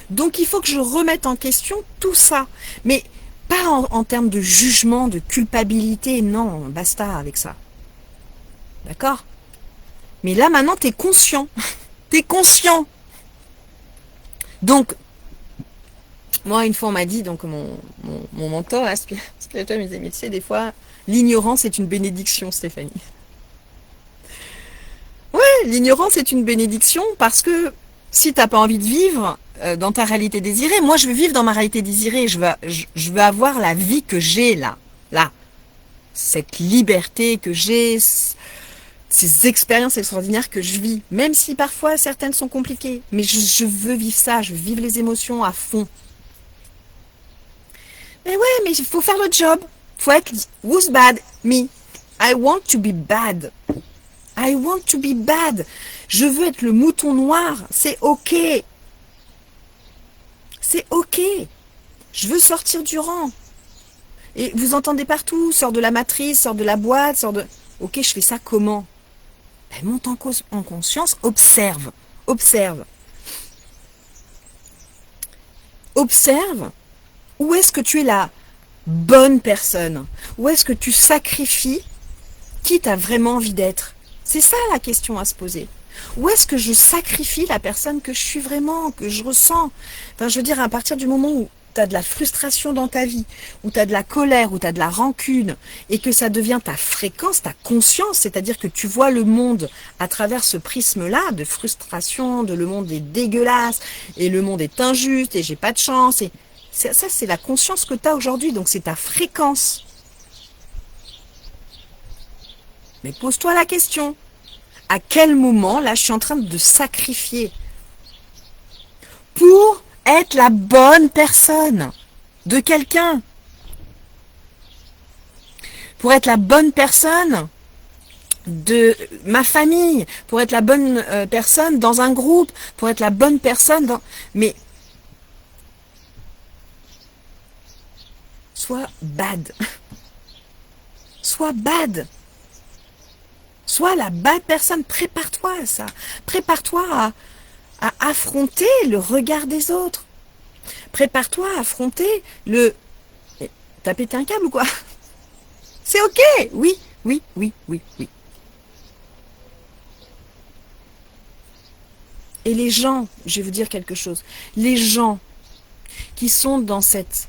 Donc il faut que je remette en question tout ça. Mais pas en termes de jugement, de culpabilité, non, basta avec ça. D'accord? Mais là maintenant t'es conscient. T'es conscient. Donc, moi une fois on m'a dit, donc mon mentor, spirituel, me disait, mais tu sais, des fois, l'ignorance est une bénédiction, Stéphanie. Ouais, l'ignorance est une bénédiction parce que si t'as pas envie de vivre dans ta réalité désirée, moi je veux vivre dans ma réalité désirée, je veux avoir la vie que j'ai là, cette liberté que j'ai, ces expériences extraordinaires que je vis, même si parfois certaines sont compliquées, mais je veux vivre ça, je veux vivre les émotions à fond. Mais ouais, mais il faut faire le job, faut être who's bad, me, I want to be bad. I want to be bad. Je veux être le mouton noir. C'est ok. C'est ok. Je veux sortir du rang. Et vous entendez partout, sors de la matrice, sors de la boîte, sors de... Ok, je fais ça comment? Ben, monte en conscience, observe. Observe. Observe. Où est-ce que tu es la bonne personne? Où est-ce que tu sacrifies qui t'as vraiment envie d'être? C'est ça la question à se poser. Où est-ce que je sacrifie la personne que je suis vraiment, que je ressens? Enfin, je veux dire, à partir du moment où tu as de la frustration dans ta vie, où tu as de la colère, où tu as de la rancune, et que ça devient ta fréquence, ta conscience, c'est-à-dire que tu vois le monde à travers ce prisme-là de frustration, de le monde est dégueulasse, et le monde est injuste, et j'ai pas de chance, et ça, c'est la conscience que tu as aujourd'hui, donc c'est ta fréquence. Mais pose-toi la question. À quel moment, là, je suis en train de sacrifier pour être la bonne personne de quelqu'un? Pour être la bonne personne de ma famille, pour être la bonne personne dans un groupe, pour être la bonne personne dans... Mais sois bad. Sois bad. Sois la bad personne, prépare-toi à ça. Prépare-toi à affronter le regard des autres. Prépare-toi à affronter le... T'as pété un câble ou quoi? C'est ok. Oui, oui, oui, oui, oui. Et les gens, je vais vous dire quelque chose, les gens qui sont dans cet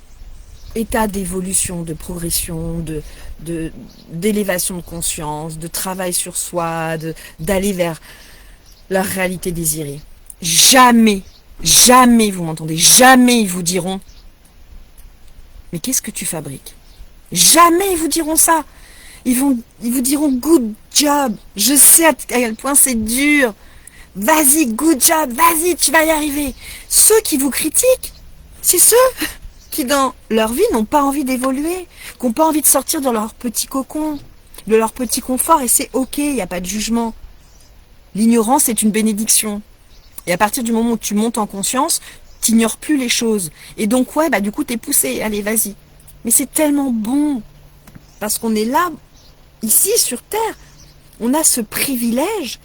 état d'évolution, de progression, d'élévation de conscience, de travail sur soi, d'aller vers leur réalité désirée, jamais, jamais, vous m'entendez, jamais ils vous diront mais qu'est-ce que tu fabriques? Jamais ils vous diront ça. Ils vous diront good job. Je sais à quel point c'est dur. Vas-y, good job, vas-y, tu vas y arriver. Ceux qui vous critiquent, c'est ceux qui, dans leur vie, n'ont pas envie d'évoluer, qui n'ont pas envie de sortir de leur petit cocon, de leur petit confort, et c'est ok, il n'y a pas de jugement. L'ignorance est une bénédiction. Et à partir du moment où tu montes en conscience, tu n'ignores plus les choses. Et donc, ouais, bah du coup, t'es poussé, allez, vas-y. Mais c'est tellement bon, parce qu'on est là, ici, sur Terre, on a ce privilège,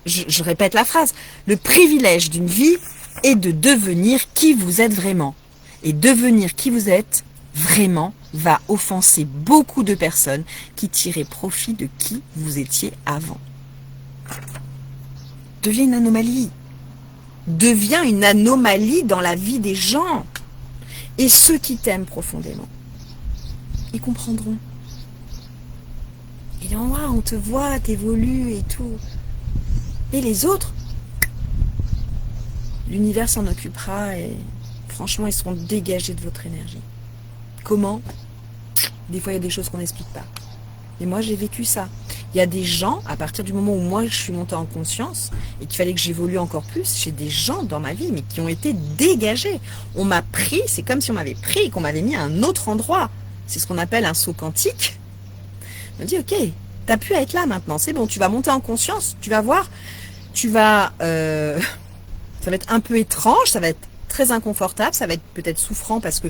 je répète la phrase, le privilège d'une vie est de devenir qui vous êtes vraiment. Et devenir qui vous êtes vraiment va offenser beaucoup de personnes qui tiraient profit de qui vous étiez avant. Deviens une anomalie. Deviens une anomalie dans la vie des gens. Et ceux qui t'aiment profondément, ils comprendront. Ils diront, waouh, on te voit, t'évolues et tout. Et les autres, l'univers s'en occupera et franchement, ils seront dégagés de votre énergie. Comment? Des fois, il y a des choses qu'on n'explique pas. Et moi, j'ai vécu ça. Il y a des gens, à partir du moment où moi, je suis montée en conscience et qu'il fallait que j'évolue encore plus, j'ai des gens dans ma vie, mais qui ont été dégagés. On m'a pris, c'est comme si on m'avait pris et qu'on m'avait mis à un autre endroit. C'est ce qu'on appelle un saut quantique. On m'a dit, ok, t'as pu être là maintenant, c'est bon, tu vas monter en conscience, tu vas voir, tu vas... ça va être un peu étrange, ça va être très inconfortable, ça va être peut-être souffrant parce que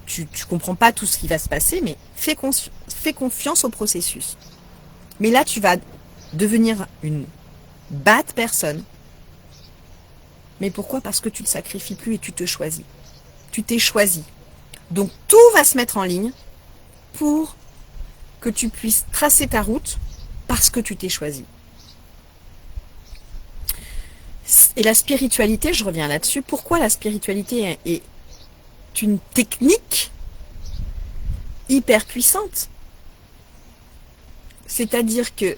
tu comprends pas tout ce qui va se passer, mais fais confiance au processus. Mais là, tu vas devenir une bad personne. Mais pourquoi? Parce que tu ne te sacrifies plus et tu te choisis. Tu t'es choisi. Donc tout va se mettre en ligne pour que tu puisses tracer ta route parce que tu t'es choisi. Et la spiritualité, je reviens là-dessus. Pourquoi la spiritualité est une technique hyper puissante? C'est-à-dire que,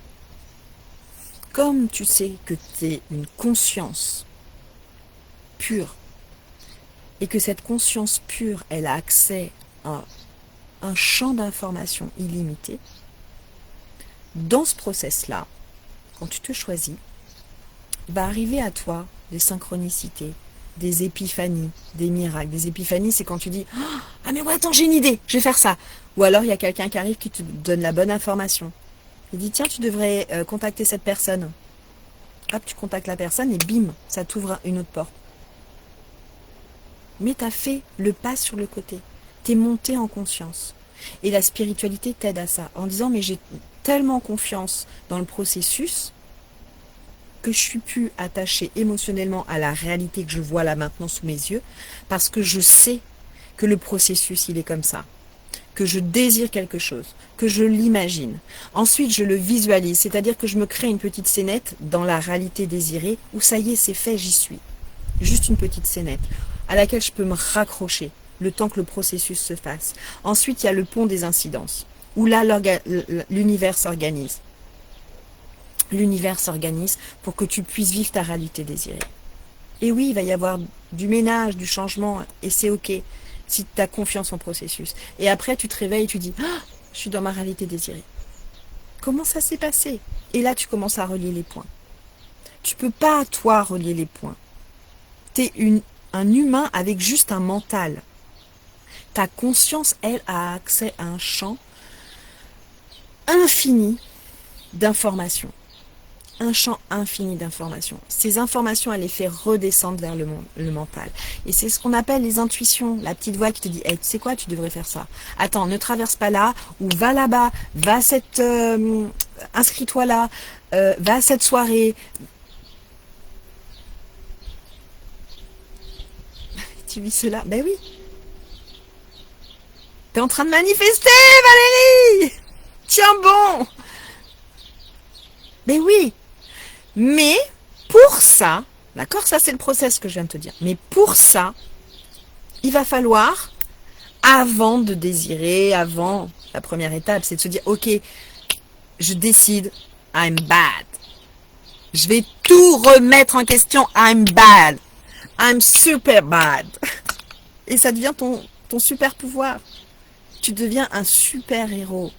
comme tu sais que tu es une conscience pure, et que cette conscience pure, elle a accès à un champ d'information illimité, dans ce process-là, quand tu te choisis, va arriver à toi des synchronicités, des épiphanies, des miracles. Des épiphanies, c'est quand tu dis « Ah mais ouais, attends, j'ai une idée, je vais faire ça !» Ou alors, il y a quelqu'un qui arrive qui te donne la bonne information. Il dit, tiens, tu devrais contacter cette personne. Hop, tu contactes la personne et bim, ça t'ouvre une autre porte. Mais tu as fait le pas sur le côté. Tu es monté en conscience. Et la spiritualité t'aide à ça. En disant, mais j'ai tellement confiance dans le processus que je suis plus attachée émotionnellement à la réalité que je vois là maintenant sous mes yeux. Parce que je sais que le processus, il est comme ça. Que je désire quelque chose, que je l'imagine. Ensuite, je le visualise, c'est-à-dire que je me crée une petite scénette dans la réalité désirée, où ça y est, c'est fait, j'y suis. Juste une petite scénette, à laquelle je peux me raccrocher, le temps que le processus se fasse. Ensuite, il y a le pont des incidences, où là, l'univers s'organise. L'univers s'organise pour que tu puisses vivre ta réalité désirée. Et oui, il va y avoir du ménage, du changement, et c'est ok. Si tu as confiance en processus. Et après, tu te réveilles et tu dis ah, je suis dans ma réalité désirée. Comment ça s'est passé? Et là, tu commences à relier les points. Tu peux pas, toi, relier les points. Tu es un humain avec juste un mental. Ta conscience, elle, a accès à un champ infini d'informations. Un champ infini d'informations. Ces informations, elle les fait redescendre vers le mental. Et c'est ce qu'on appelle les intuitions. La petite voix qui te dit, hey, tu sais quoi, tu devrais faire ça. Attends, ne traverse pas là, ou va là-bas, va inscris-toi là, va à cette soirée. Tu vis cela? Ben oui. T'es en train de manifester, Valérie! Tiens bon! Ben oui. Mais pour ça, d'accord, ça c'est le process que je viens de te dire. Mais pour ça, il va falloir, avant de désirer, avant la première étape, c'est de se dire, ok, je décide, I'm bad. Je vais tout remettre en question, I'm bad. I'm super bad. Et ça devient ton super pouvoir. Tu deviens un super héros.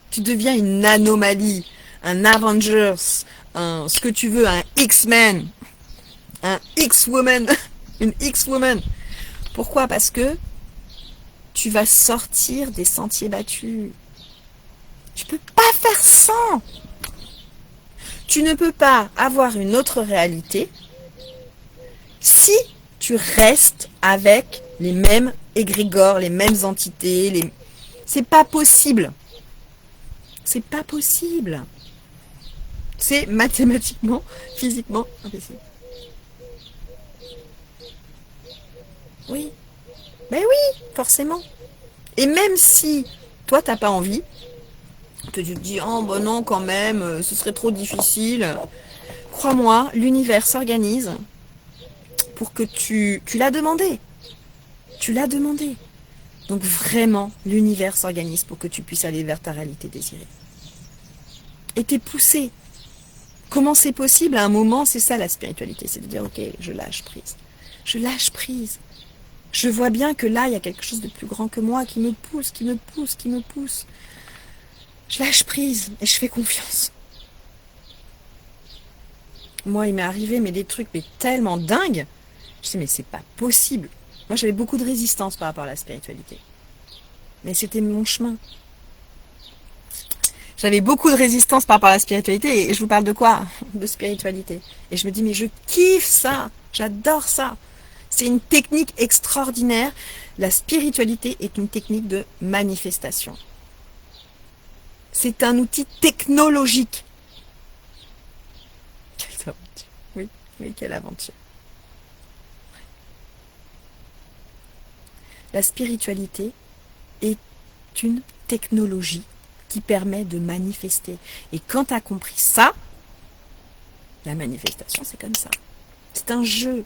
Tu deviens une anomalie, un Avengers, ce que tu veux, un X-Men, un X-Woman, une X-Woman. Pourquoi? Parce que tu vas sortir des sentiers battus. Tu peux pas faire sans. Tu ne peux pas avoir une autre réalité si tu restes avec les mêmes égrégores, les mêmes entités. C'est pas possible. C'est pas possible. C'est mathématiquement, physiquement impossible. Oui. Ben oui, forcément. Et même si toi, t'as pas envie, tu te dis, oh ben non, quand même, ce serait trop difficile. Crois-moi, l'univers s'organise pour que tu l'as demandé. Tu l'as demandé. Donc vraiment, l'univers s'organise pour que tu puisses aller vers ta réalité désirée. Et t'es poussé. Comment c'est possible? À un moment, c'est ça la spiritualité. C'est de dire, ok, je lâche prise. Je lâche prise. Je vois bien que là, il y a quelque chose de plus grand que moi qui me pousse, qui me pousse, qui me pousse. Je lâche prise et je fais confiance. Moi, il m'est arrivé des trucs tellement dingues. Je dis, mais c'est pas possible. Moi, j'avais beaucoup de résistance par rapport à la spiritualité. Mais c'était mon chemin. J'avais beaucoup de résistance par rapport à la spiritualité. Et je vous parle de quoi? De spiritualité. Et je me dis, mais je kiffe ça. J'adore ça. C'est une technique extraordinaire. La spiritualité est une technique de manifestation. C'est un outil technologique. Quelle aventure. Oui, oui, quelle aventure. La spiritualité est une technologie qui permet de manifester. Et quand tu as compris ça, la manifestation, c'est comme ça. C'est un jeu.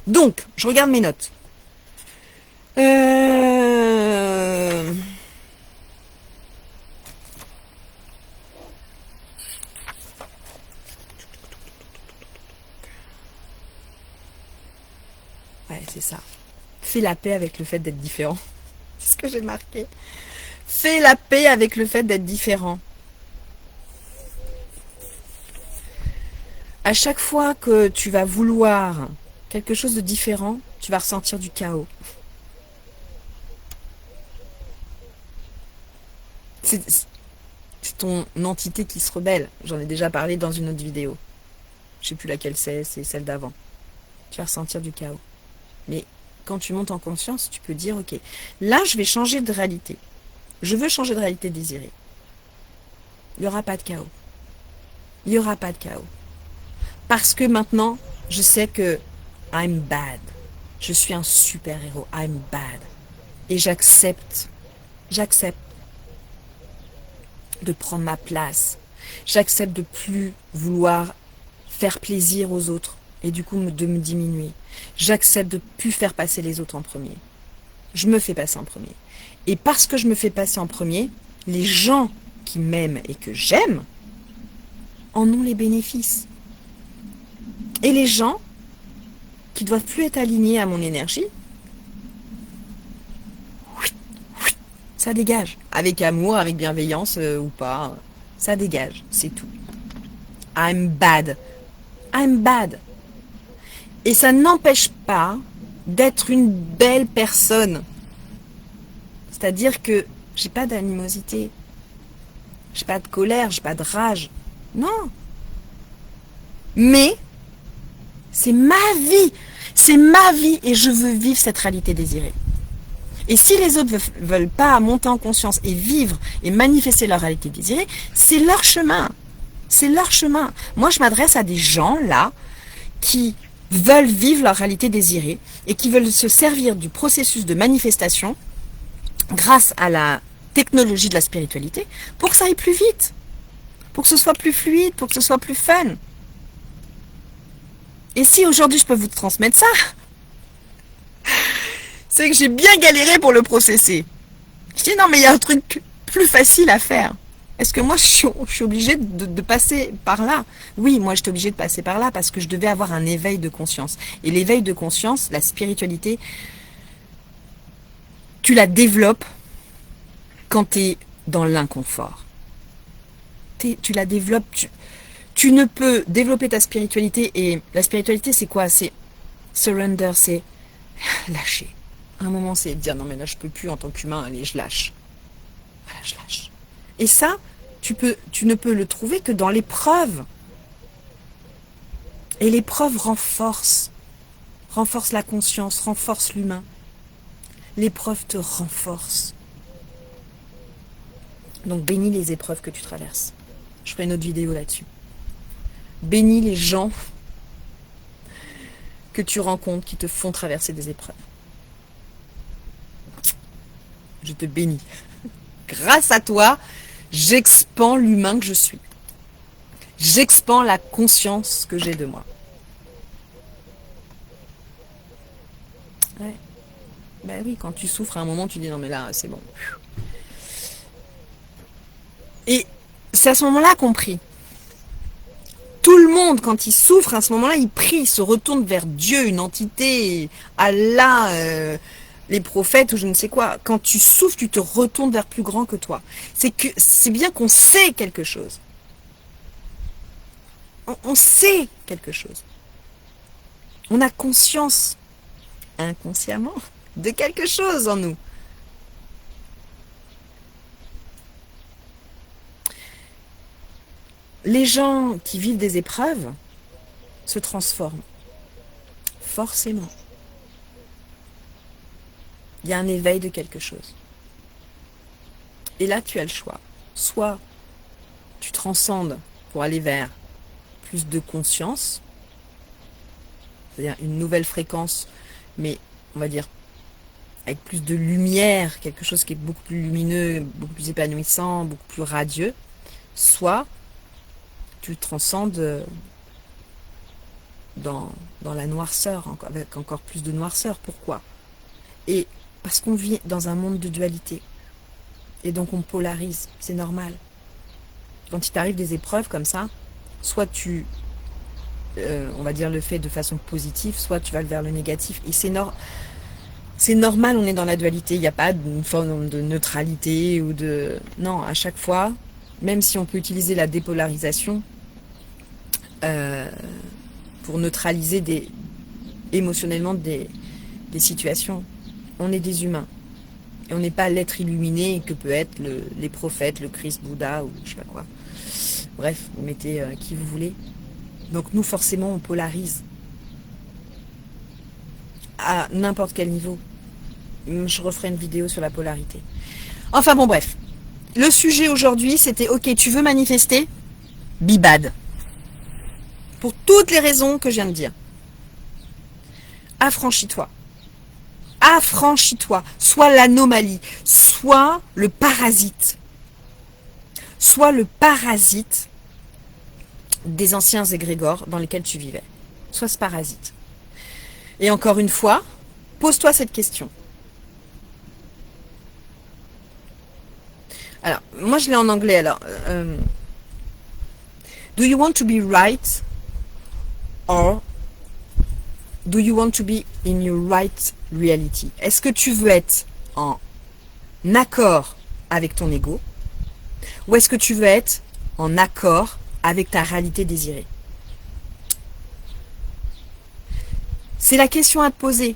Donc, je regarde mes notes. Ouais, c'est ça. Fais la paix avec le fait d'être différent. C'est ce que j'ai marqué. Fais la paix avec le fait d'être différent. À chaque fois que tu vas vouloir quelque chose de différent, tu vas ressentir du chaos. C'est ton entité qui se rebelle. J'en ai déjà parlé dans une autre vidéo. Je sais plus laquelle c'est celle d'avant. Tu vas ressentir du chaos. Mais quand tu montes en conscience, tu peux dire, ok, là je vais changer de réalité. Je veux changer de réalité désirée. Il n'y aura pas de chaos. Il n'y aura pas de chaos. Parce que maintenant, je sais que I'm bad. Je suis un super héros. I'm bad. Et j'accepte de prendre ma place. J'accepte de plus vouloir faire plaisir aux autres et du coup de me diminuer. J'accepte de plus faire passer les autres en premier. Je me fais passer en premier. Et parce que je me fais passer en premier, les gens qui m'aiment et que j'aime en ont les bénéfices. Et les gens qui doivent plus être alignés à mon énergie, ça dégage. Avec amour, avec bienveillance ou pas, ça dégage, c'est tout. I'm bad. I'm bad. Et ça n'empêche pas d'être une belle personne. C'est-à-dire que j'ai pas d'animosité, j'ai pas de colère, j'ai pas de rage. Non. Mais c'est ma vie et je veux vivre cette réalité désirée. Et si les autres veulent pas monter en conscience et vivre et manifester leur réalité désirée, c'est leur chemin. C'est leur chemin. Moi, je m'adresse à des gens, là, qui veulent vivre leur réalité désirée et qui veulent se servir du processus de manifestation grâce à la technologie de la spiritualité pour que ça aille plus vite, pour que ce soit plus fluide, pour que ce soit plus fun. Et si aujourd'hui je peux vous transmettre ça, c'est que j'ai bien galéré pour le processer. Je dis non mais il y a un truc plus facile à faire. Est-ce que moi je suis obligée de passer par là? Oui, moi j'étais obligée de passer par là parce que je devais avoir un éveil de conscience. Et l'éveil de conscience, la spiritualité, tu la développes quand tu es dans l'inconfort. Tu la développes, tu ne peux développer ta spiritualité, et la spiritualité c'est quoi? C'est surrender, c'est lâcher. À un moment c'est dire non mais là je peux plus en tant qu'humain, allez je lâche. Voilà, je lâche. Et ça, tu ne peux le trouver que dans l'épreuve. Et l'épreuve renforce la conscience, renforce l'humain. L'épreuve te renforce. Donc bénis les épreuves que tu traverses. Je ferai une autre vidéo là-dessus. Bénis les gens que tu rencontres qui te font traverser des épreuves. Je te bénis. Grâce à toi, j'expand l'humain que je suis. J'expand la conscience que j'ai de moi. Ouais. Ben oui, quand tu souffres, à un moment, tu dis non mais là, c'est bon. Et c'est à ce moment-là qu'on prie. Tout le monde, quand il souffre, à ce moment-là, il prie, il se retourne vers Dieu, une entité, Allah, les prophètes ou je ne sais quoi. Quand tu souffres, tu te retournes vers plus grand que toi. C'est bien qu'on sait quelque chose. On sait quelque chose. On a conscience, inconsciemment, de quelque chose en nous. Les gens qui vivent des épreuves se transforment. Forcément. Il y a un éveil de quelque chose. Et là, tu as le choix. Soit tu transcendes pour aller vers plus de conscience, c'est-à-dire une nouvelle fréquence, mais on va dire avec plus de lumière, quelque chose qui est beaucoup plus lumineux, beaucoup plus épanouissant, beaucoup plus radieux. Soit tu transcendes dans la noirceur, avec encore plus de noirceur. Pourquoi? Et parce qu'on vit dans un monde de dualité. Et donc on polarise, c'est normal. Quand il t'arrive des épreuves comme ça, soit tu, on va dire, le fais de façon positive, soit tu vas vers le négatif. Et c'est normal, on est dans la dualité. Il n'y a pas une forme de neutralité ou de... Non, à chaque fois, même si on peut utiliser la dépolarisation pour neutraliser émotionnellement des situations, on est des humains. Et on n'est pas l'être illuminé que peut être les prophètes, le Christ, Bouddha ou je sais pas quoi. Bref, vous mettez qui vous voulez. Donc nous, forcément, on polarise. À n'importe quel niveau. Je referai une vidéo sur la polarité. Enfin bon, bref. Le sujet aujourd'hui, c'était, ok, tu veux manifester? Be bad. Pour toutes les raisons que je viens de dire. Affranchis-toi. Affranchis-toi. Sois l'anomalie. Sois le parasite. Sois le parasite des anciens égrégores dans lesquels tu vivais. Sois ce parasite. Et encore une fois, pose-toi cette question. Alors, moi je l'ai en anglais. Alors, do you want to be right or do you want to be in your right reality? Est-ce que tu veux être en accord avec ton ego ou est-ce que tu veux être en accord avec ta réalité désirée? C'est la question à te poser.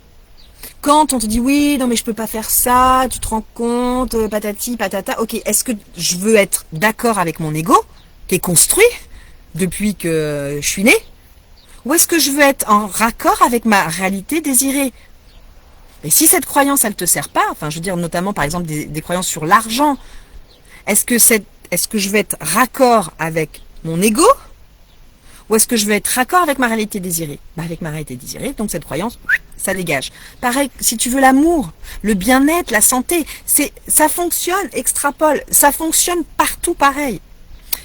Quand on te dit oui, non mais je peux pas faire ça, tu te rends compte, patati, patata, ok, est-ce que je veux être d'accord avec mon ego, qui est construit depuis que je suis née, ou est-ce que je veux être en raccord avec ma réalité désirée? Et si cette croyance, elle te sert pas, enfin, je veux dire, notamment, par exemple, des croyances sur l'argent, est-ce que je vais être raccord avec mon ego ou est-ce que je vais être raccord avec ma réalité désirée? Avec ma réalité désirée, donc cette croyance, ça dégage. Pareil, si tu veux l'amour, le bien-être, la santé, ça fonctionne, extrapole, ça fonctionne partout pareil.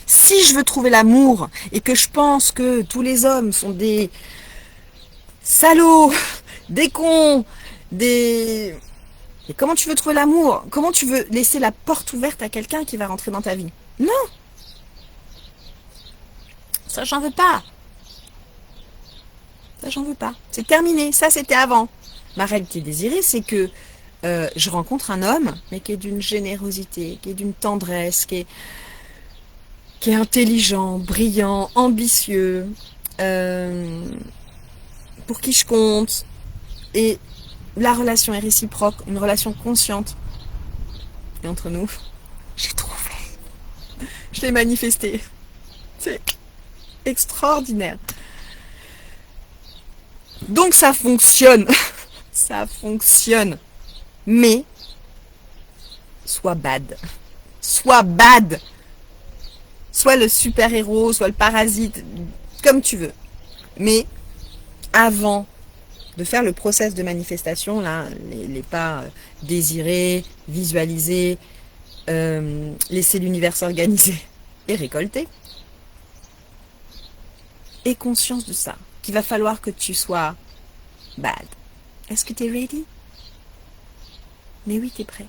Si je veux trouver l'amour et que je pense que tous les hommes sont des salauds, des cons, des... Et comment tu veux trouver l'amour? Comment tu veux laisser la porte ouverte à quelqu'un qui va rentrer dans ta vie? Non! Ça, j'en veux pas. Ça, j'en veux pas. C'est terminé. Ça, c'était avant. Ma réalité désirée, c'est que je rencontre un homme, mais qui est d'une générosité, qui est d'une tendresse, qui est intelligent, brillant, ambitieux, pour qui je compte. Et la relation est réciproque, une relation consciente. Et entre nous, j'ai trouvé. Je l'ai manifesté. C'est extraordinaire. Donc ça fonctionne. Ça fonctionne. Mais, sois bad. Sois bad. Soit le super-héros, soit le parasite, comme tu veux. Mais, avant de faire le process de manifestation, là, les pas désirés, visualiser, laisser l'univers s'organiser et récolter, aie conscience de ça, qu'il va falloir que tu sois bad. Est-ce que tu es ready? Mais oui, tu es prêt.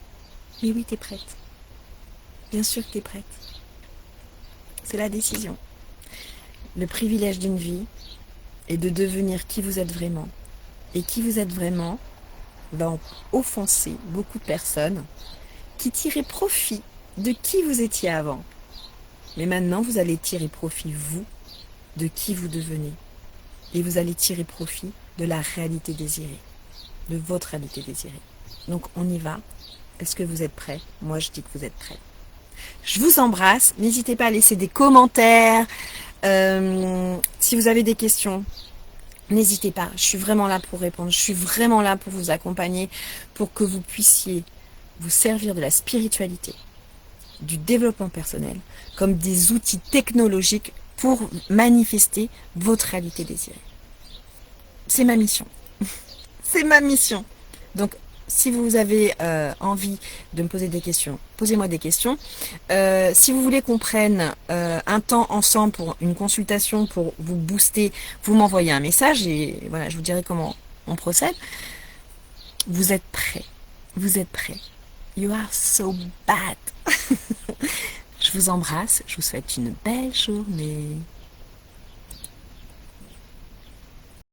Mais oui, tu es prête. Bien sûr que tu es prête. C'est la décision. Le privilège d'une vie est de devenir qui vous êtes vraiment. Et qui vous êtes vraiment va offenser beaucoup de personnes qui tiraient profit de qui vous étiez avant. Mais maintenant, vous allez tirer profit, vous, de qui vous devenez. Et vous allez tirer profit de la réalité désirée, de votre réalité désirée. Donc, on y va. Est-ce que vous êtes prêts? Moi, je dis que vous êtes prêts. Je vous embrasse. N'hésitez pas à laisser des commentaires. Si vous avez des questions, n'hésitez pas. Je suis vraiment là pour répondre. Je suis vraiment là pour vous accompagner, pour que vous puissiez vous servir de la spiritualité, du développement personnel, comme des outils technologiques pour manifester votre réalité désirée. C'est ma mission. C'est ma mission. Donc, si vous avez envie de me poser des questions, posez-moi des questions. Si vous voulez qu'on prenne un temps ensemble pour une consultation, pour vous booster, vous m'envoyez un message et voilà, je vous dirai comment on procède. Vous êtes prêts. Vous êtes prêts. You are so bad. Je vous embrasse. Je vous souhaite une belle journée.